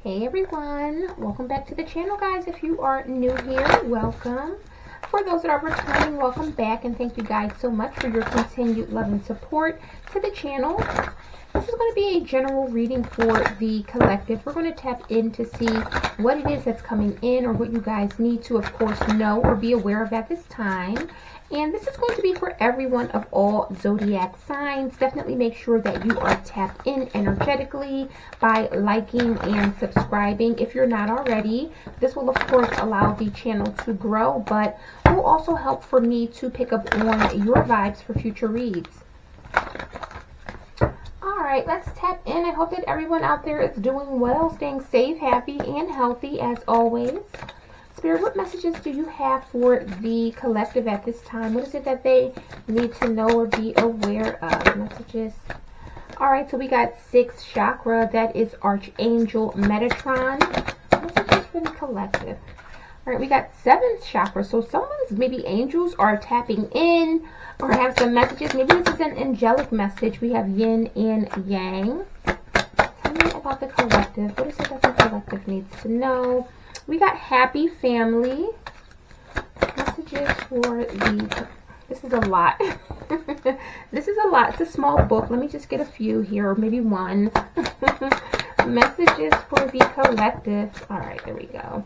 Hey everyone, welcome back to the channel, guys. If you are new here, welcome. For those that are returning, welcome back, and thank you guys so much for your continued love and support to the channel. This is going to be a general reading for the collective. We're going to tap in to see what it is that's coming in, or what you guys need to, of course, know or be aware of at this time. And this is going to be for everyone of all zodiac signs. Definitely make sure that you are tapped in energetically by liking and subscribing if you're not already. This will, of course, allow the channel to grow, but will also help for me to pick up on your vibes for future reads. Alright, let's tap in. I hope that everyone out there is doing well, staying safe, happy, and healthy as always. Spirit, what messages do you have for the collective at this time? What is it that they need to know or be aware of? Messages. Alright, so we got 6th chakra. That is Archangel Metatron. Messages for the collective. Alright, we got 7th chakra. So someone's, maybe angels are tapping in or have some messages. Maybe this is an angelic message. We have yin and yang. Tell me about the collective. What is it that the collective needs to know? We got happy family. Messages for the... This is a lot. This is a lot. It's a small book. Let me just get a few here, or maybe one. Messages for the collective. Alright, there we go.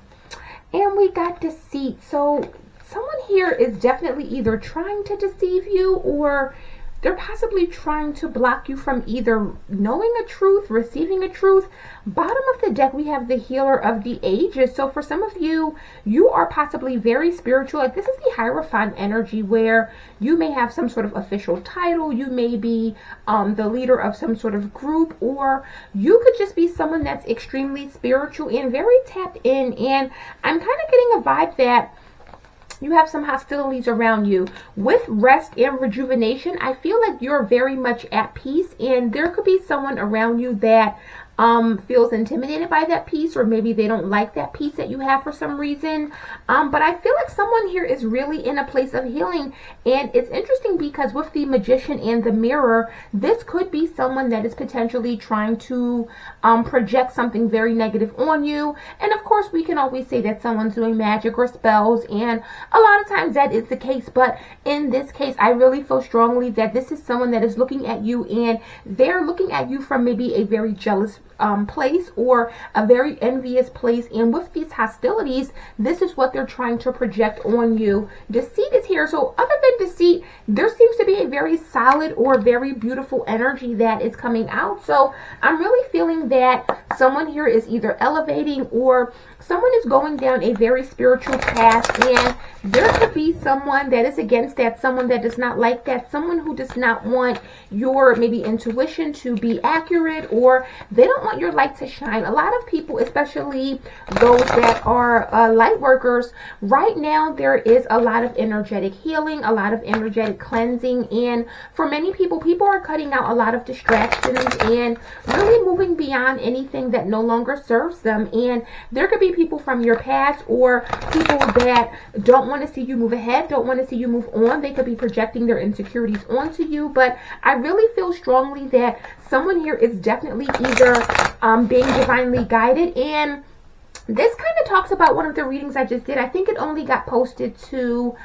And we got deceit. So someone here is definitely either trying to deceive you, or they're possibly trying to block you from either knowing a truth, receiving a truth. Bottom of the deck, we have the healer of the ages. So for some of you, you are possibly very spiritual. Like, this is the Hierophant energy, where you may have some sort of official title. You may be the leader of some sort of group, or you could just be someone that's extremely spiritual and very tapped in. And I'm kind of getting a vibe that you have some hostilities around you. With rest and rejuvenation, I feel like you're very much at peace, and there could be someone around you that feels intimidated by that peace, or maybe they don't like that peace that you have for some reason. But I feel like someone here is really in a place of healing. And it's interesting because with the Magician and the Mirror, this could be someone that is potentially trying to project something very negative on you. And of course, we can always say that someone's doing magic or spells, and a lot of times that is the case. But in this case, I really feel strongly that this is someone that is looking at you, and they're looking at you from maybe a very jealous place, or a very envious place. And with these hostilities, this is what they're trying to project on you. Deceit is here. So other than deceit, there seems to be a very solid or very beautiful energy that is coming out. So I'm really feeling that someone here is either elevating, or someone is going down a very spiritual path, and there could be someone that is against that, someone that does not like that, someone who does not want your maybe intuition to be accurate, or they don't want your light to shine. A lot of people, especially those that are light workers, right now there is a lot of energetic healing, a lot of energetic cleansing, and for many people, people are cutting out a lot of distractions and really moving beyond anything that no longer serves them. And there could be people from your past, or people that don't want to see you move ahead, don't want to see you move on. They could be projecting their insecurities onto you. But I really feel strongly that someone here is definitely either being divinely guided. And this kind of talks about one of the readings I just did. I think it only got posted to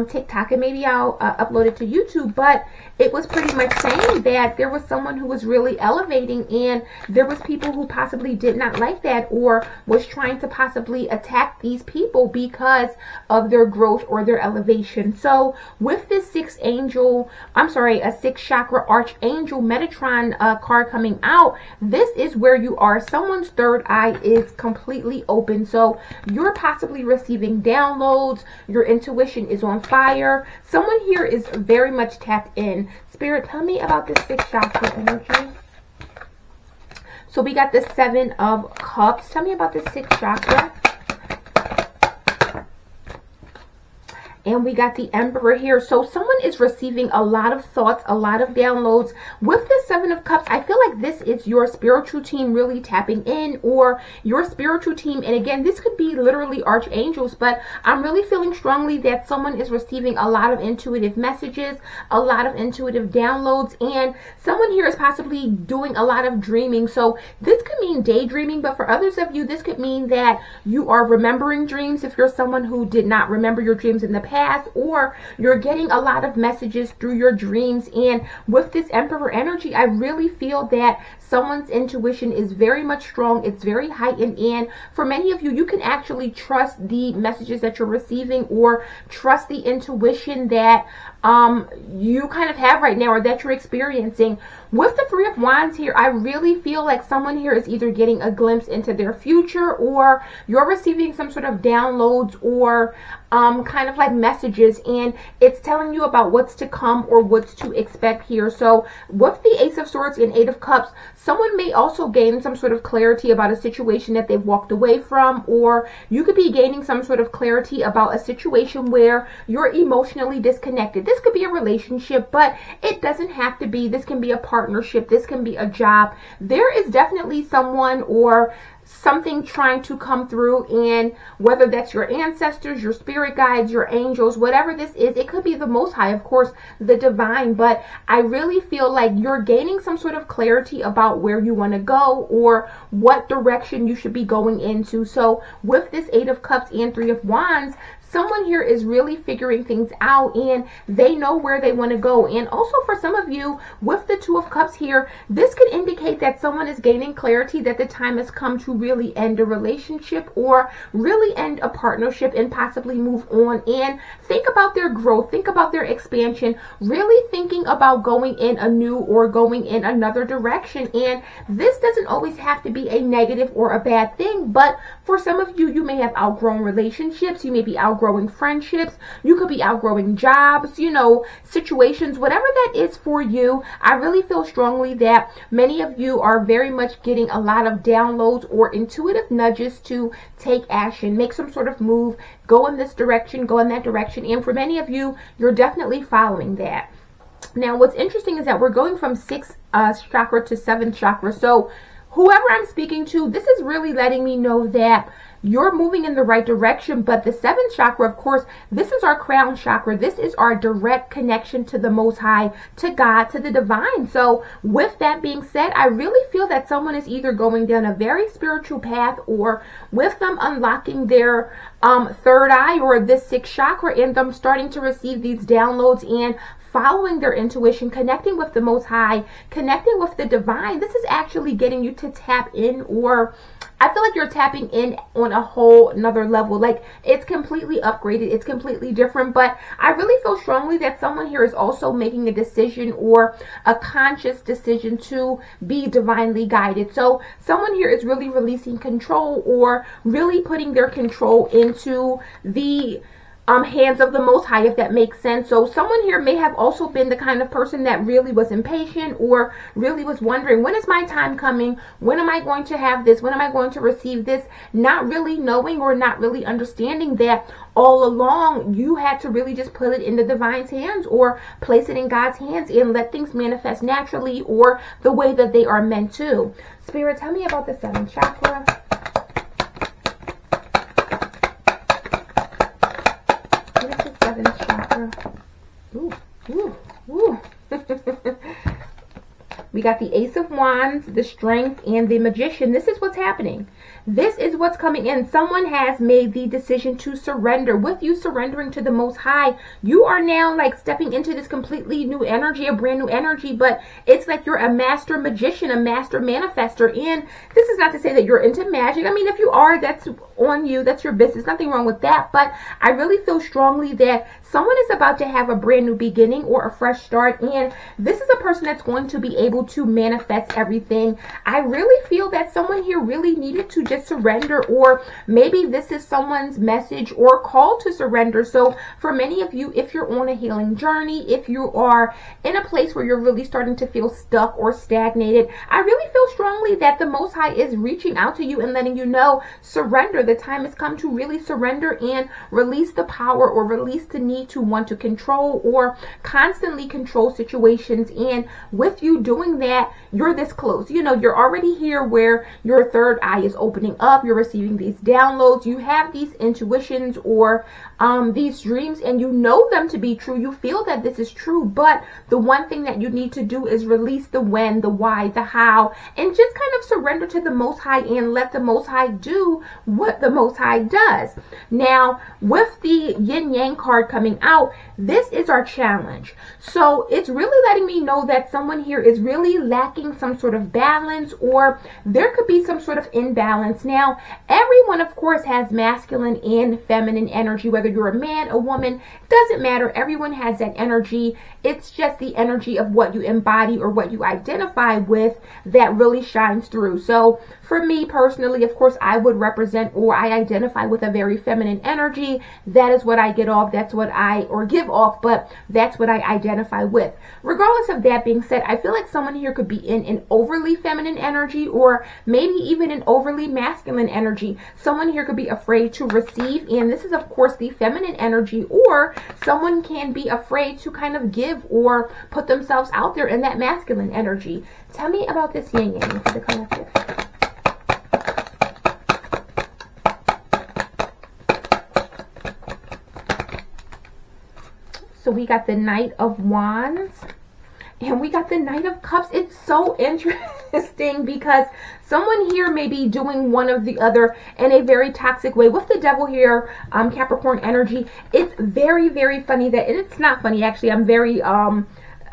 TikTok, and maybe I'll upload it to YouTube, but it was pretty much saying that there was someone who was really elevating, and there was people who possibly did not like that, or was trying to possibly attack these people because of their growth or their elevation. So with this 6th chakra Archangel Metatron card coming out, this is where you are. Someone's third eye is completely open. So you're possibly receiving downloads. Your intuition is on fire. Someone here is very much tapped in. Spirit, tell me about this 6th chakra energy. So we got the 7 of Cups. Tell me about the 6th chakra. And we got the Emperor here. So someone is receiving a lot of thoughts, a lot of downloads. With the Seven of Cups, I feel like this is your spiritual team really tapping in, or your spiritual team. And again, this could be literally archangels, but I'm really feeling strongly that someone is receiving a lot of intuitive messages, a lot of intuitive downloads, and someone here is possibly doing a lot of dreaming. So this could mean daydreaming, but for others of you, this could mean that you are remembering dreams if you're someone who did not remember your dreams in the past, or you're getting a lot of messages through your dreams. And with this Emperor energy, I really feel that someone's intuition is very much strong. It's very heightened, and for many of you, you can actually trust the messages that you're receiving, or trust the intuition that you kind of have right now, or that you're experiencing. With the Three of Wands here, I really feel like someone here is either getting a glimpse into their future, or you're receiving some sort of downloads, or kind of like messages, and it's telling you about what's to come or what's to expect here. So with the Ace of Swords and Eight of Cups, someone may also gain some sort of clarity about a situation that they've walked away from, or you could be gaining some sort of clarity about a situation where you're emotionally disconnected. This could be a relationship, but it doesn't have to be. This can be a partnership. This can be a job. There is definitely someone or something trying to come through, and whether that's your ancestors, your spirit guides, your angels, whatever this is, it could be the Most High, of course, the divine, but I really feel like you're gaining some sort of clarity about where you want to go, or what direction you should be going into. So with this Eight of Cups and Three of Wands, someone here is really figuring things out, and they know where they want to go. And also for some of you, with the Two of Cups here, this could indicate that someone is gaining clarity that the time has come to really end a relationship, or really end a partnership, and possibly move on and think about their growth, think about their expansion, really thinking about going in a new or going in another direction. And this doesn't always have to be a negative or a bad thing, but for some of you, you may have outgrown relationships, you may be outgrowing friendships, you could be outgrowing jobs, you know, situations, whatever that is for you. I really feel strongly that many of you are very much getting a lot of downloads or intuitive nudges to take action, make some sort of move, go in this direction, go in that direction. And for many of you, you're definitely following that. Now, what's interesting is that we're going from 6th chakra to 7th chakra. So whoever I'm speaking to, this is really letting me know that you're moving in the right direction. But the 7th chakra, of course, this is our crown chakra. This is our direct connection to the Most High, to God, to the divine. So with that being said, I really feel that someone is either going down a very spiritual path, or with them unlocking their third eye, or this 6th chakra, and them starting to receive these downloads and following their intuition, connecting with the Most High, connecting with the divine. This is actually getting you to tap in, or I feel like you're tapping in on a whole another level. Like, it's completely upgraded, it's completely different. But I really feel strongly that someone here is also making a decision, or a conscious decision, to be divinely guided. So someone here is really releasing control, or really putting their control into the hands of the Most High, if that makes sense. So someone here may have also been the kind of person that really was impatient, or really was wondering, when is my time coming? When am I going to have this? When am I going to receive this? Not really knowing, or not really understanding that all along you had to really just put it in the divine's hands, or place it in God's hands, and let things manifest naturally, or the way that they are meant to. Spirit, tell me about the 7th chakra. Ooh, ooh, ooh. We got the Ace of Wands, the Strength, and the Magician. This is what's happening. This is what's coming in. Someone has made the decision to surrender. With you surrendering to the Most High, you are now like stepping into this completely new energy, a brand new energy. But it's like you're a master magician, a master manifester. And this is not to say that you're into magic. I mean, if you are, that's on you. That's your business. Nothing wrong with that. But I really feel strongly that someone is about to have a brand new beginning, or a fresh start. And this is a person that's going to be able to manifest everything. I really feel that someone here really needed to just surrender, or maybe this is someone's message or call to surrender. So for many of you, if you're on a healing journey, if you are in a place where you're really starting to feel stuck or stagnated, I really feel strongly that the Most High is reaching out to you and letting you know, surrender. The time has come to really surrender and release the power or release the need to want to control or constantly control situations. And with you doing that, you're this close. You know, you're already here where your third eye is opening up. You're receiving these downloads. You have these intuitions or these dreams, and you know them to be true. You feel that this is true, but the one thing that you need to do is release the when, the why, the how, and just kind of surrender to the Most High and let the Most High do what the Most High does. Now, with the yin yang card coming out, this is our challenge. So it's really letting me know that someone here is really lacking some sort of balance, or there could be some sort of imbalance. Now, everyone, of course, has masculine and feminine energy, whether you're a man, a woman, doesn't matter. Everyone has that energy. It's just the energy of what you embody or what you identify with that really shines through. So for me personally, of course, I would represent, or I identify with, a very feminine energy. That is what I get off. That's what or give off, but that's what I identify with. Regardless of that being said, I feel like someone here could be in an overly feminine energy, or maybe even an overly masculine energy. Someone here could be afraid to receive, and this is of course the feminine energy, or someone can be afraid to kind of give or put themselves out there in that masculine energy. Tell me about this yin yang for the collective. So we got the Knight of Wands and we got the Knight of Cups. It's so interesting because someone here may be doing one of the other in a very toxic way. With the Devil here, Capricorn energy, it's very, very funny that, and it's not funny actually, I'm very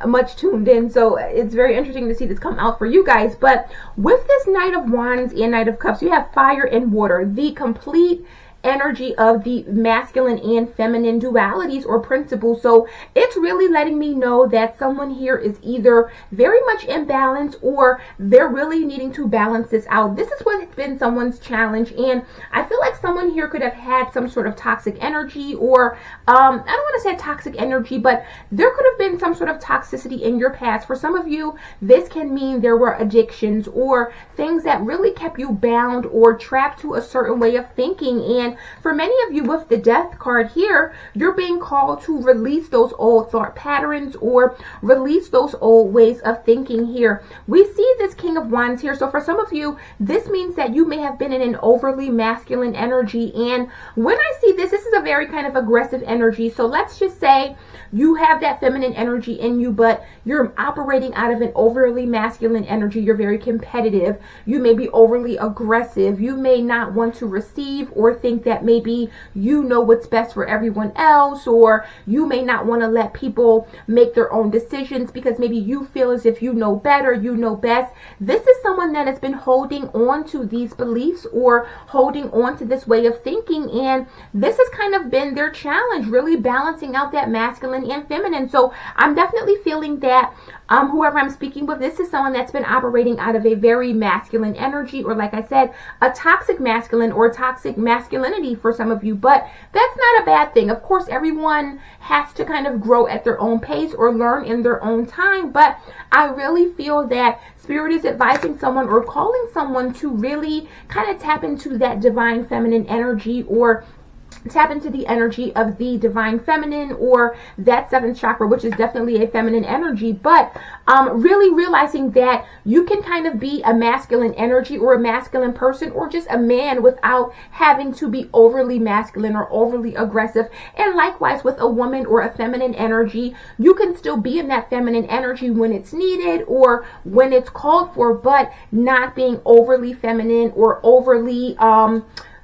much tuned in, so it's very interesting to see this come out for you guys. But with this Knight of Wands and Knight of Cups, you have fire and water, the complete energy of the masculine and feminine dualities or principles. So it's really letting me know that someone here is either very much imbalanced, or they're really needing to balance this out. This is what's been someone's challenge, and I feel like someone here could have had some sort of toxic energy, or I don't want to say toxic energy, but there could have been some sort of toxicity in your past. For some of you, this can mean there were addictions or things that really kept you bound or trapped to a certain way of thinking. And for many of you, with the Death card here, you're being called to release those old thought patterns or release those old ways of thinking here. We see this King of Wands here. So for some of you, this means that you may have been in an overly masculine energy. And when I see this, this is a very kind of aggressive energy. So let's just say you have that feminine energy in you, but you're operating out of an overly masculine energy. You're very competitive. You may be overly aggressive. You may not want to receive or think that maybe you know what's best for everyone else, or you may not want to let people make their own decisions because maybe you feel as if you know better, you know best. This is someone that has been holding on to these beliefs or holding on to this way of thinking, and this has kind of been their challenge, really balancing out that masculine and feminine. So I'm definitely feeling that whoever I'm speaking with, this is someone that's been operating out of a very masculine energy, or like I said, a toxic masculine or toxic masculinity for some of you. But that's not a bad thing. Of course, everyone has to kind of grow at their own pace or learn in their own time. But I really feel that Spirit is advising someone or calling someone to really kind of tap into that divine feminine energy, or tap into the energy of the divine feminine, or that seventh chakra, which is definitely a feminine energy. But really realizing that you can kind of be a masculine energy or a masculine person, or just a man, without having to be overly masculine or overly aggressive. And likewise with a woman or a feminine energy, you can still be in that feminine energy when it's needed or when it's called for, but not being overly feminine or overly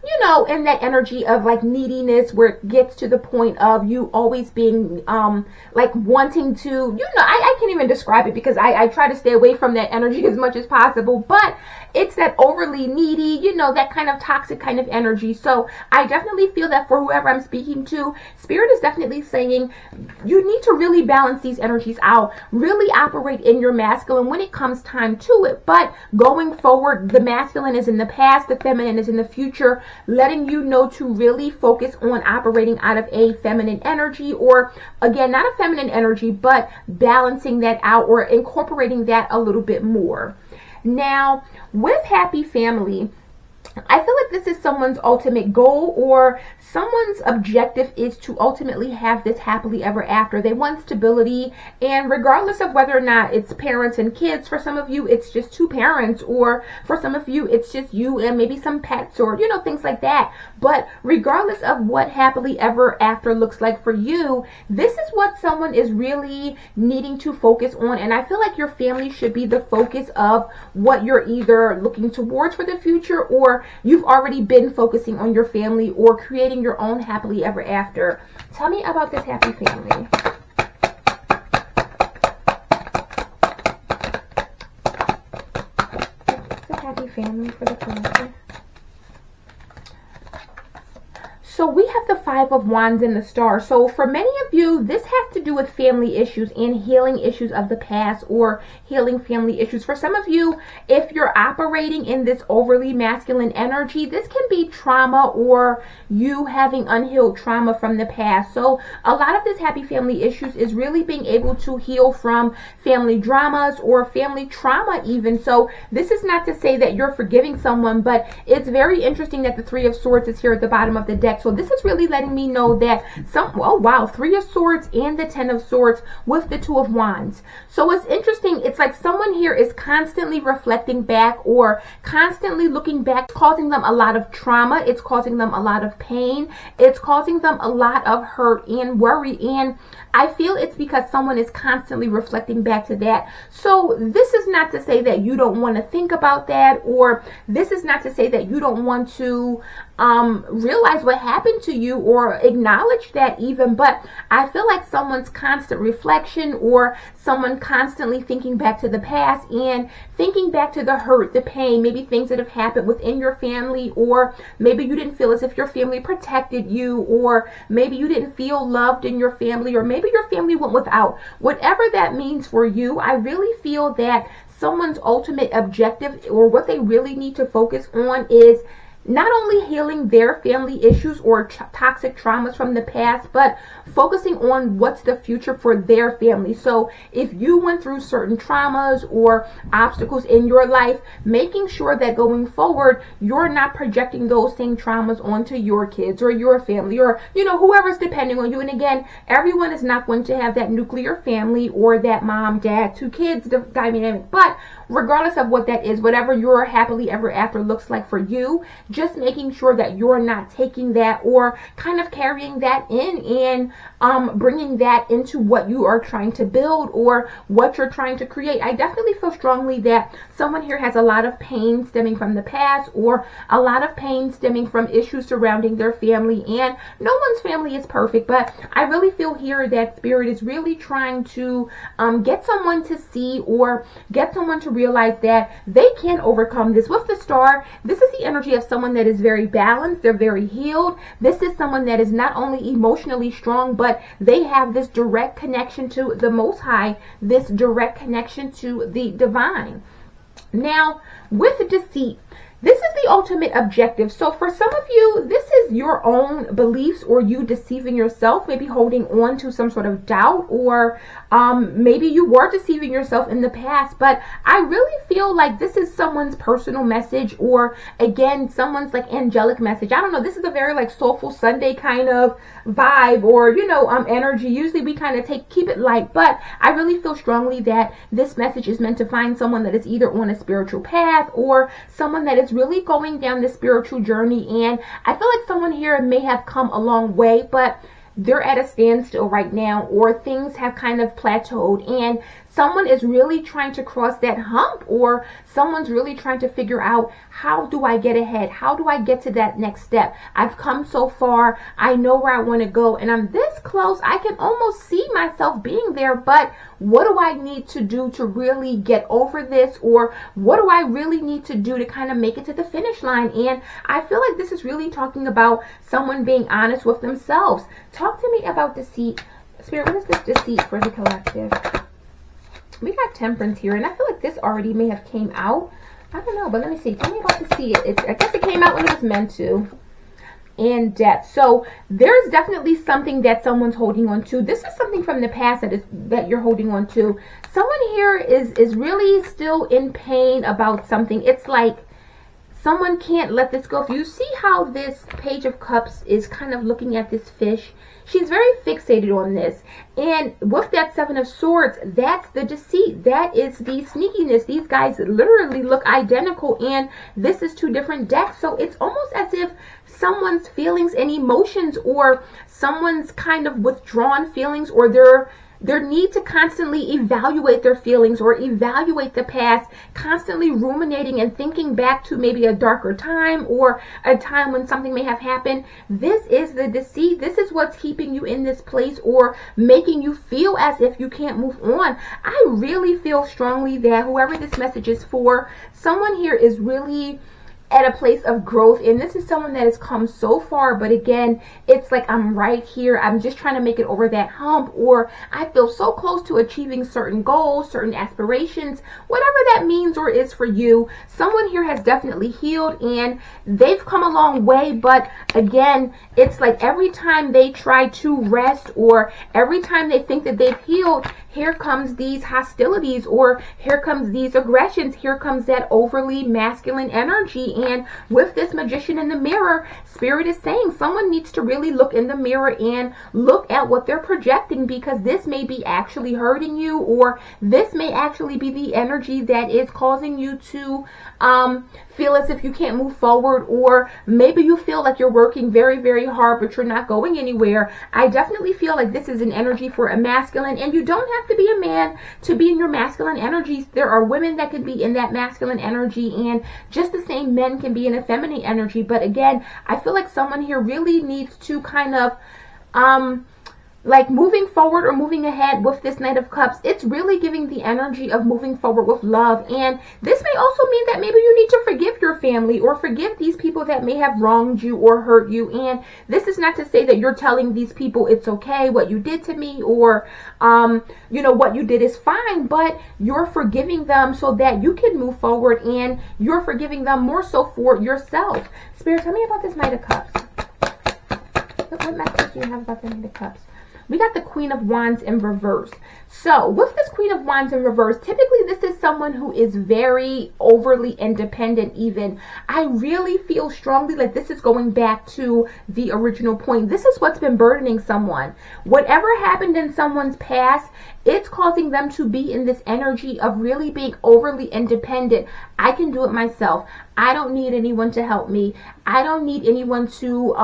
you know, in that energy of like neediness, where it gets to the point of you always being like wanting to, you know, I can't even describe it because I try to stay away from that energy as much as possible. But it's that overly needy, you know, that kind of toxic kind of energy. So I definitely feel that for whoever I'm speaking to, Spirit is definitely saying you need to really balance these energies out, really operate in your masculine when it comes time to it. But going forward, the masculine is in the past, the feminine is in the future, letting you know to really focus on operating out of a feminine energy, or again, not a feminine energy, but balancing that out or incorporating that a little bit more. Now, with happy family, I feel like this is someone's ultimate goal, or someone's objective is to ultimately have this happily ever after. They want stability, and regardless of whether or not it's parents and kids, for some of you it's just two parents, or for some of you it's just you and maybe some pets, or you know, things like that. But regardless of what happily ever after looks like for you, this is what someone is really needing to focus on. And I feel like your family should be the focus of what you're either looking towards for the future, or you've already been focusing on your family or creating your own happily ever after. Tell me about this happy family. The happy family for the collective. So we have the Five of Wands and the Star. So for many of you, this has to do with family issues and healing issues of the past, or healing family issues. For some of you, if you're operating in this overly masculine energy, this can be trauma, or you having unhealed trauma from the past. So a lot of this happy family issues is really being able to heal from family dramas or family trauma even. So this is not to say that you're forgiving someone, but it's very interesting that the Three of Swords is here at the bottom of the deck. So this is really letting me know that oh wow, Three of Swords and the Ten of Swords with the Two of Wands. So it's interesting. It's like someone here is constantly reflecting back or constantly looking back. It's causing them a lot of trauma. It's causing them a lot of pain. It's causing them a lot of hurt and worry. And I feel it's because someone is constantly reflecting back to that. So this is not to say that you don't want to think about that, or this is not to say that you don't want to realize what happened to you or acknowledge that even, but I feel like someone's constant reflection, or someone constantly thinking back to the past and thinking back to the hurt, the pain, maybe things that have happened within your family, or maybe you didn't feel as if your family protected you, or maybe you didn't feel loved in your family, or maybe your family went without. Whatever that means for you, I really feel that someone's ultimate objective, or what they really need to focus on, is not only healing their family issues or toxic traumas from the past, but focusing on what's the future for their family. So if you went through certain traumas or obstacles in your life, making sure that going forward, you're not projecting those same traumas onto your kids or your family, or, you know, whoever's depending on you. And again, everyone is not going to have that nuclear family or that mom, dad, two kids dynamic, but regardless of what that is, whatever your happily ever after looks like for you, just making sure that you're not taking that or kind of carrying that in and bringing that into what you are trying to build or what you're trying to create. I definitely feel strongly that someone here has a lot of pain stemming from the past, or a lot of pain stemming from issues surrounding their family. And no one's family is perfect, but I really feel here that Spirit is really trying to get someone to see, or get someone to realize that they can overcome this. With the Star, this is the energy of someone that is very balanced. They're very healed. This is someone that is not only emotionally strong, but they have this direct connection to the Most High, this direct connection to the divine. Now, with Deceit, this is the ultimate objective. So for some of you, this is your own beliefs, or you deceiving yourself, maybe holding on to some sort of doubt, or maybe you were deceiving yourself in the past. But I really feel like this is someone's personal message, or again, someone's like angelic message. I don't know. This is a very like soulful Sunday kind of vibe, or, you know, energy. Usually we kind of keep it light, but I really feel strongly that this message is meant to find someone that is either on a spiritual path, or someone that is really going down the spiritual journey. And I feel like someone here may have come a long way, but they're at a standstill right now, or things have kind of plateaued. And someone is really trying to cross that hump, or someone's really trying to figure out, how do I get ahead? How do I get to that next step? I've come so far. I know where I want to go, and I'm this close. I can almost see myself being there, but what do I need to do to really get over this? Or what do I really need to do to kind of make it to the finish line? And I feel like this is really talking about someone being honest with themselves. Talk to me about deceit. Spirit, what is this deceit for the collective? We got Temperance here, and I feel like this already may have came out. I don't know, but let me see. Tell me about deceit. I guess it came out when it was meant to. And Death. So there's definitely something that someone's holding on to. This is something from the past that you're holding on to. Someone here is really still in pain about something. It's like someone can't let this go. If you see how this Page of Cups is kind of looking at this fish, she's very fixated on this. And with that Seven of Swords, that's the deceit. That is the sneakiness. These guys literally look identical, and this is two different decks. So it's almost as if someone's feelings and emotions, or someone's kind of withdrawn feelings, or their need to constantly evaluate their feelings or evaluate the past, constantly ruminating and thinking back to maybe a darker time or a time when something may have happened. This is the deceit. This is what's keeping you in this place, or making you feel as if you can't move on. I really feel strongly that whoever this message is for, someone here is really at a place of growth, and this is someone that has come so far, but again, it's like, I'm right here, I'm just trying to make it over that hump, or I feel so close to achieving certain goals, certain aspirations, whatever that means or is for you. Someone here has definitely healed, and they've come a long way, but again, it's like every time they try to rest, or every time they think that they've healed, here comes these hostilities, or here comes these aggressions, here comes that overly masculine energy. And with this Magician in the mirror, Spirit is saying someone needs to really look in the mirror and look at what they're projecting, because this may be actually hurting you, or this may actually be the energy that is causing you to feel as if you can't move forward, or maybe you feel like you're working very, very hard, but you're not going anywhere. I definitely feel like this is an energy for a masculine, and you don't have to be a man to be in your masculine energies. There are women that can be in that masculine energy, and just the same men can be in a feminine energy. But again, I feel like someone here really needs to kind of like moving forward or moving ahead with this Knight of Cups. It's really giving the energy of moving forward with love. And this may also mean that maybe you need to forgive your family, or forgive these people that may have wronged you or hurt you. And this is not to say that you're telling these people it's okay what you did to me, or you know, what you did is fine, but you're forgiving them so that you can move forward, and you're forgiving them more so for yourself. Spirit, tell me about this Knight of Cups. What message do you have about the Knight of Cups? We got the Queen of Wands in reverse. So with this Queen of Wands in reverse, typically this is someone who is very overly independent even. I really feel strongly like this is going back to the original point. This is what's been burdening someone. Whatever happened in someone's past, it's causing them to be in this energy of really being overly independent. I can do it myself. I don't need anyone to help me. I don't need anyone to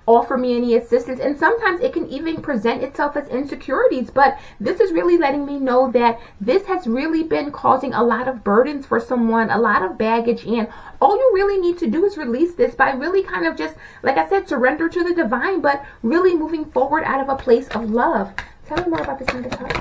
offer me any assistance. And sometimes it can even present itself as insecurities. But this is really letting me know that this has really been causing a lot of burdens for someone, a lot of baggage. And all you really need to do is release this by really kind of just, like I said, surrender to the divine, but really moving forward out of a place of love. Tell me more about this Knight of Cups.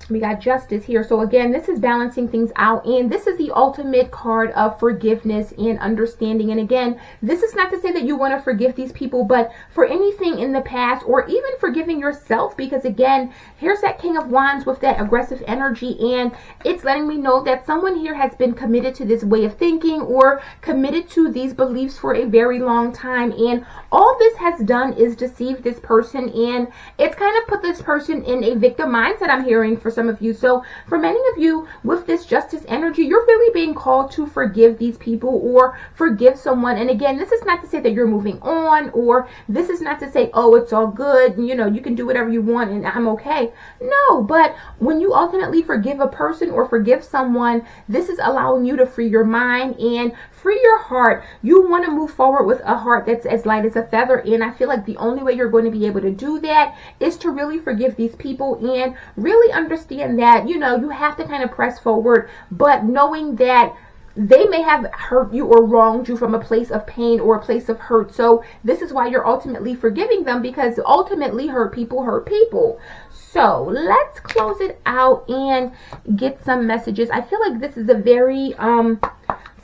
We got Justice here. So again, this is balancing things out, and this is the ultimate card of forgiveness and understanding. And again, this is not to say that you want to forgive these people, but for anything in the past, or even forgiving yourself, because again, here's that King of Wands with that aggressive energy, and it's letting me know that someone here has been committed to this way of thinking, or committed to these beliefs for a very long time, and all this has done is deceive this person, and it's kind of put this person in a victim mindset, I'm hearing, for some of you. So for many of you, with this justice energy, you're really being called to forgive these people or forgive someone. And again, this is not to say that you're moving on, or this is not to say, oh, it's all good, you know, you can do whatever you want and I'm okay. No, but when you ultimately forgive a person or forgive someone, this is allowing you to free your mind and free your heart. You want to move forward with a heart that's as light as a feather, and I feel like the only way you're going to be able to do that is to really forgive these people and really understand that, you know, you have to kind of press forward, but knowing that they may have hurt you or wronged you from a place of pain or a place of hurt. So this is why you're ultimately forgiving them, because ultimately hurt people hurt people. So let's close it out and get some messages. I feel like this is a very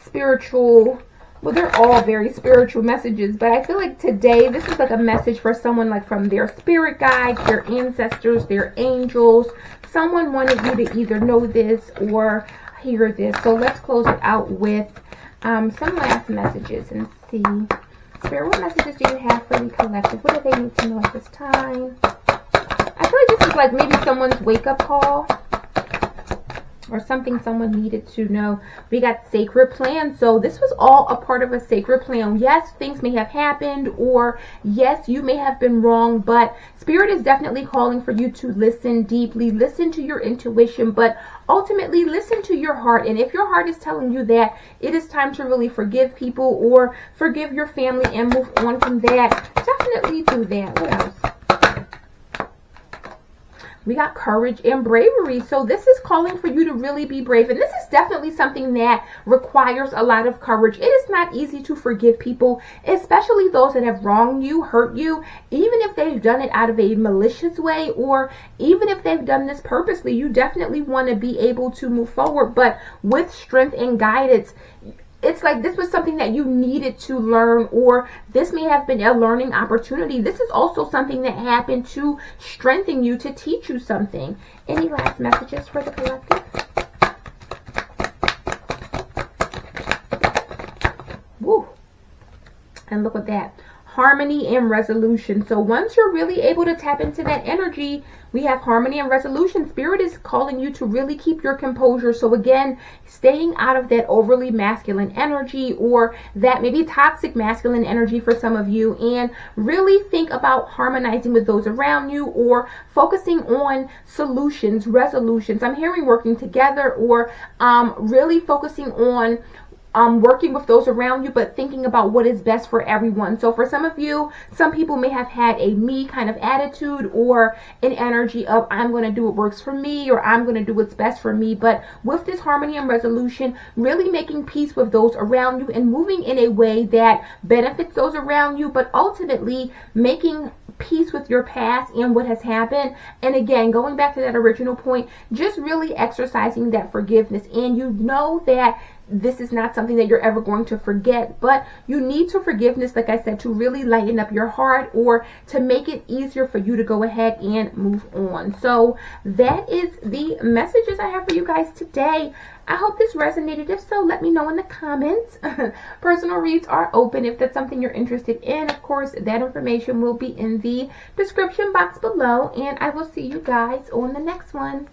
spiritual, well, they're all very spiritual messages, but I feel like today this is like a message for someone, like from their spirit guides, their ancestors, their angels. Someone wanted you to either know this or hear this. So let's close it out with some last messages and see. Spirit, what messages do you have for the collective? What do they need to know at this time? I feel like this is like maybe someone's wake-up call or something someone needed to know. We got sacred plan. So this was all a part of a sacred plan. Yes, things may have happened, or yes, you may have been wrong, but Spirit is definitely calling for you to listen deeply, listen to your intuition, but ultimately listen to your heart. And if your heart is telling you that it is time to really forgive people or forgive your family and move on from that, definitely do that. What else? We got courage and bravery. So this is calling for you to really be brave. And this is definitely something that requires a lot of courage. It is not easy to forgive people, especially those that have wronged you, hurt you, even if they've done it out of a malicious way, or even if they've done this purposely. You definitely want to be able to move forward, but with strength and guidance. It's like this was something that you needed to learn, or this may have been a learning opportunity. This is also something that happened to strengthen you, to teach you something. Any last messages for the collective? Woo. And look at that. Harmony and resolution. So once you're really able to tap into that energy, we have harmony and resolution. Spirit is calling you to really keep your composure. So again, staying out of that overly masculine energy, or that maybe toxic masculine energy for some of you, and really think about harmonizing with those around you, or focusing on solutions, resolutions. I'm hearing working together, or really focusing on working with those around you, but thinking about what is best for everyone. So for some of you, some people may have had a me kind of attitude, or an energy of I'm going to do what works for me, or I'm going to do what's best for me. But with this harmony and resolution, really making peace with those around you and moving in a way that benefits those around you, but ultimately making peace with your past and what has happened. And again, going back to that original point, just really exercising that forgiveness. And you know that this is not something that you're ever going to forget, but you need to forgiveness, like I said, to really lighten up your heart, or to make it easier for you to go ahead and move on. So that is the messages I have for you guys today. I hope this resonated. If so, let me know in the comments. Personal reads are open if that's something you're interested in. Of course, that information will be in the description box below, and I will see you guys on the next one.